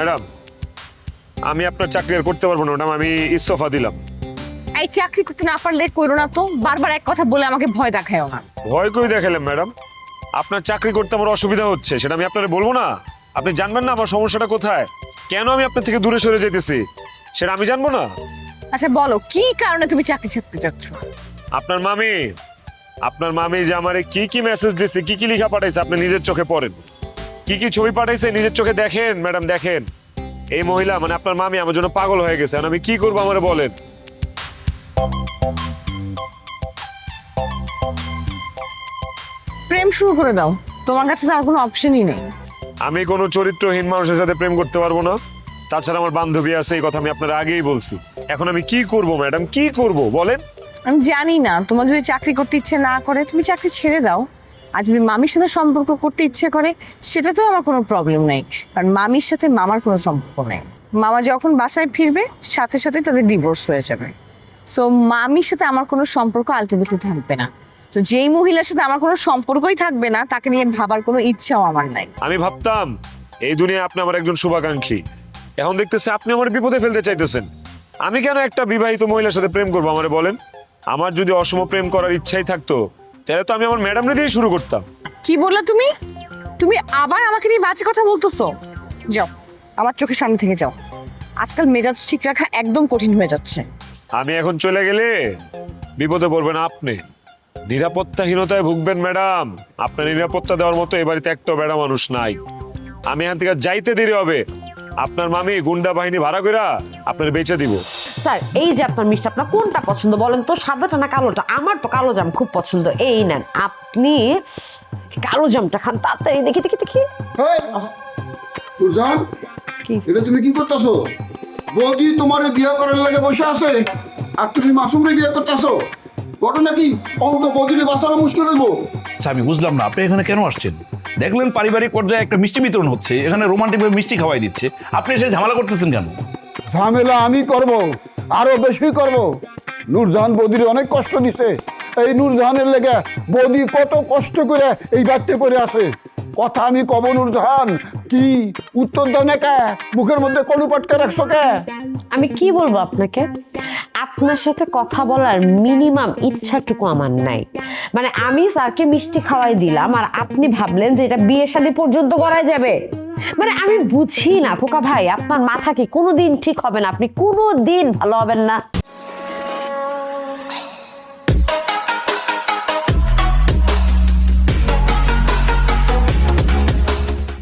Madam, আমি আপনার চাকরি আর করতে পারবো না ম্যাডাম, আমি ইস্তফা দিলাম। এই চাকরি করতে না পারলে কইরো না তো, বারবার এক কথা বলে আমাকে ভয় দেখায়ও না। ভয় কই দেখালাম ম্যাডাম? আপনার চাকরি করতে আমার অসুবিধা হচ্ছে, সেটা আমি আপনাকে বলবো না? আপনি জানবেন না আমার সমস্যাটা কোথায়, কেন আমি আপনার থেকে দূরে সরে যেতেছি, সেটা আমি জানবো না? আচ্ছা বলো, কি কারণে তুমি চাকরি ছাড়তে চাচ্ছ? আপনার মামি যে আমারে কি কি মেসেজ দিছে, কি কি লেখা পাঠাইছে আপনি নিজের চোখে পড়েন, কি কি ছবি পাঠাইছে নিজের চোখে দেখেন ম্যাডাম, দেখেন। এই মহিলা মানে আপনার মামি আমার জন্য পাগল হয়ে গেছে, আর আমি কি করবো আমারে বলেন। প্রেম শুরু করে দাও, তোমার কাছে তো আর কোনো অপশনই নেই। আমি কোনো চরিত্রহীন মানুষের সাথে প্রেম করতে পারবো না, তাছাড়া আমার বান্ধবী আছে, এই কথা আমি আপনার আগেই বলছি। এখন আমি কি করব ম্যাডাম, কি করব বলেন? আমি জানি না, তোমার যদি চাকরি করতে ইচ্ছে না করে তুমি চাকরি ছেড়ে দাও। আর যদি মামির সাথে সম্পর্ক করতে ইচ্ছে করে সেটা তো আমার কোনো প্রবলেম নেই, কারণ মামির সাথে মামার কোনো সম্পর্ক নেই। মামা যখন বাসায় ফিরবে সাথে সাথে তাদের ডিভোর্স হয়ে যাবে। সো মামির সাথে আমার কোনো সম্পর্ক আলটিমেটলি থাকবে না। তো যেই মহিলার সাথে আমার কোনো সম্পর্কই থাকবে না তাকে নিয়ে ভাবার কোনো ইচ্ছাও আমার নাই। আমি ভাবতাম এই দুনিয়ায় আপনি আমার একজন শুভাকাঙ্ক্ষী, এখন দেখতেছি আপনি আমার বিপদে ফেলতে চাইতেছেন। আমি কেন একটা বিবাহিত মহিলার সাথে প্রেম করবো আমারে বলেন? আমার যদি অসম প্রেম করার ইচ্ছাই থাকতো তাহলে তো আমি আমার ম্যাডামরে দিয়ে শুরু করতাম। কি বললা তুমি? তুমি আবার আমাকে নিয়ে বাজে কথা বলতেছো? যাও, আমার চোখের সামনে থেকে যাও। আজকাল মেজাজ ঠিক রাখা একদম কঠিন হয়ে যাচ্ছে। আমি এখন চলে গেলে বিপদে পড়বেন আপনি, নিরাপত্তাহীনতায় ভুগবেন ম্যাডাম। আপনার নিরাপত্তা দেওয়ার মতো এ বাড়িতে একটা বেড়া মানুষ নাই। আমি এখান থেকে যাইতে দেরি হবে, আপনার মামি গুন্ডা বাহিনী ভাড়া কইরা আপনার বেচে দিব। স্যার, এই যে আপনার মিষ্টি, আপনার কোনটা পছন্দ বলেন তো, সাদাটা না কালোটা? আমার তো কালো জাম খুব পছন্দ। এই নেন, আপনি কালো জামটা খান তাড়াতাড়ি। দেখি দেখি দেখি। সুজান, এটা তুমি কি করতেছো? বৌদি তোমারে বিয়ে করার লাগে বসে আছে আর তুমি মাসুমরে বিয়ে করতেছো, ঘটনা কি? অন্ত বৌদিরে বাঁচানো মুশকিল হইব। আচ্ছা, আমি বুঝলাম না আপনি এখানে কেন আসছেন। দেখলেন পারিবারিক পর্যায়ে একটা মিষ্টি বিতরণ হচ্ছে, এখানে রোমান্টিক ভাবে মিষ্টি খাওয়াই দিচ্ছে, আপনি এসে ঝামেলা করতেছেন কেন? ঝামেলা আমি করব, আরো বেশি করব। নূরজাহান বৌদিরে অনেক কষ্ট দিছে। এই নূরজাহানের লেগে বৌদি কত কষ্ট করে এই বাড়িতে পড়ে আছে। কথা আমি কব নূরজাহান, কি উত্তর দাও না কে? মুখের মধ্যে কলু পাটকা রাখছো কে? আমি কি বলবো আপনাকে, আপনার সাথে কথা বলার মিনিমাম ইচ্ছাটুকু আমার নাই। মানে আমি স্যারকে মিষ্টি খাওয়াই দিলাম আর আপনি ভাবলেন যে এটা বিয়ে শাদী পর্যন্ত করা যাবে। মানে আমি বুঝি না খোকা ভাই, আপনার মাথা কি কোনোদিন ঠিক হবে না? আপনি কোনোদিন ভালো হবেন না।